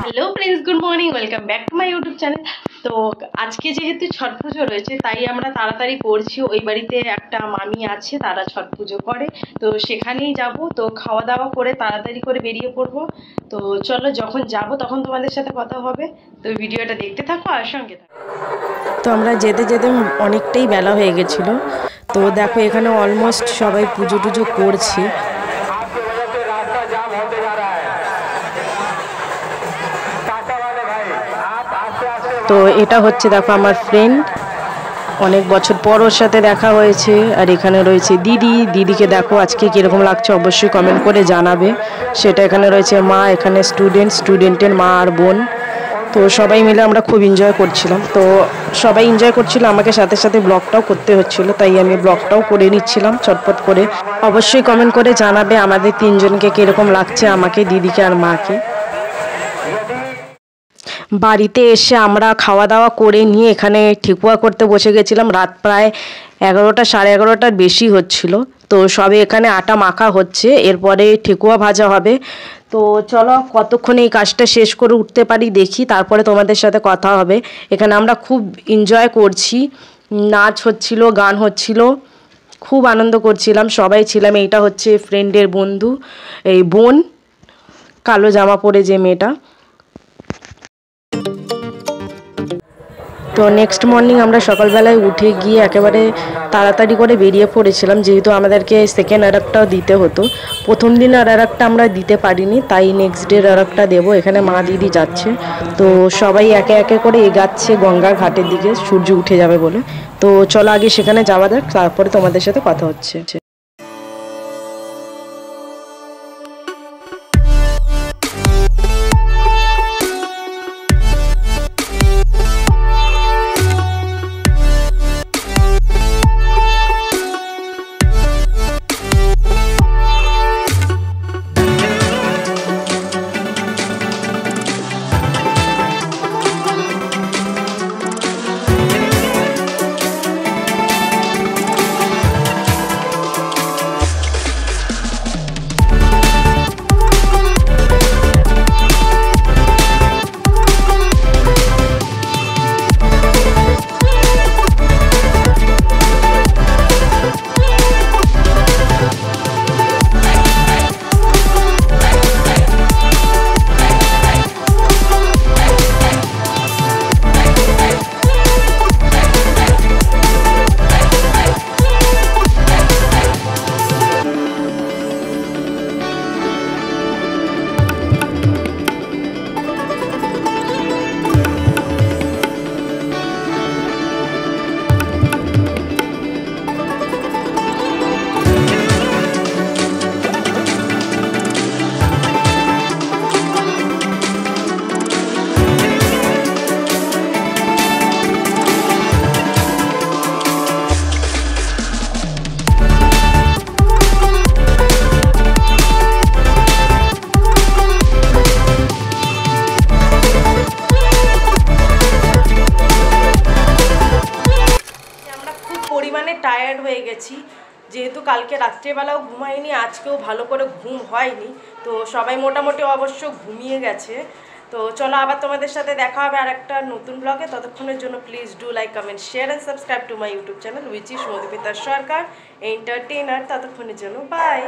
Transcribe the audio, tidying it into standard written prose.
Hello friends, good morning, welcome back to my YouTube channel. তো আজকে যেহেতু ছট পুজো রয়েছে তাই আমরা তাড়াতাড়ি করছি। ওই বাড়িতে একটা মামি আছে, তারা ছট পুজো করে, তো সেখানেই যাব। তো খাওয়া দাওয়া করে তাড়াতাড়ি করে বেরিয়ে পড়বো। তো চলো, যখন যাব তখন তোমাদের সাথে কথা হবে। তো ভিডিওটা দেখতে থাকো আর সঙ্গে থাকো। তো আমরা যেতে যেতে অনেকটাই বেলা হয়ে গেছিলো। তো দেখো এখানে অলমোস্ট সবাই পুজো টুজো করছে। তো এটা হচ্ছে দেখো আমার ফ্রেন্ড, অনেক বছর পর ওর সাথে দেখা হয়েছে। আর এখানে রয়েছে দিদিকে দেখো আজকে কীরকম লাগছে অবশ্যই কমেন্ট করে জানাবে। সেটা এখানে রয়েছে মা, এখানে স্টুডেন্টের মা আর বোন। তো সবাই মিলে আমরা খুব এনজয় করছিলাম। তো সবাই এনজয় করছিল, আমাকে সাথে সাথে ব্লগটাও করতে হচ্ছিলো, তাই আমি ব্লগটাও করে নিচ্ছিলাম চটপট করে। অবশ্যই কমেন্ট করে জানাবে আমাদের তিনজনকে কীরকম লাগছে, আমাকে, দিদিকে আর মাকে। বাড়িতে এসে আমরা খাওয়া দাওয়া করে নিয়ে এখানে ঠেকুয়া করতে বসে গেছিলাম। রাত প্রায় 11টা, সাড়ে 11টার বেশি হচ্ছিল। তো সবে এখানে আটা মাখা হচ্ছে, এরপরে ঠেকুয়া ভাজা হবে। তো চলো কতক্ষণে এই কাজটা শেষ করে উঠতে পারি দেখি, তারপরে তোমাদের সাথে কথা হবে। এখানে আমরা খুব এনজয় করছি, নাচ হচ্ছিল, গান হচ্ছিল, খুব আনন্দ করছিলাম, সবাই ছিলাম। এইটা হচ্ছে ফ্রেন্ডের বন্ধু, এই বোন, কালো জামা পরে যে মেয়েটা। তো নেক্সট মর্নিং আমরা সকালবেলায় উঠে গিয়ে একেবারে তাড়াতাড়ি করে বেরিয়ে পড়েছিলাম, যেহেতু আমাদেরকে সেকেন্ড আরেকটাও দিতে হতো। প্রথম দিন আরেকটা আমরা দিতে পারিনি, তাই নেক্সট ডে আরেকটা দেবো। এখানে মা দিদি যাচ্ছে, তো সবাই একে একে করে এগাচ্ছে গঙ্গার ঘাটের দিকে, সূর্য উঠে যাবে বলে। তো চলো আগে সেখানে যাওয়া যাক, তারপরে তোমাদের সাথে কথা হচ্ছে। টায়ার্ড হয়ে গেছি, যেহেতু কালকে রাত্রেবেলাও ঘুমাইনি, আজকেও ভালো করে ঘুম হয়নি। তো সবাই মোটামুটি অবশ্য ঘুমিয়ে গেছে। তো চলো আবার তোমাদের সাথে দেখা হবে আর একটা নতুন ব্লগে। ততক্ষণের জন্য please do like, comment, share and subscribe to my YouTube channel, which is Madhumita Sarkar entertainer. ততক্ষণের জন্য বাই।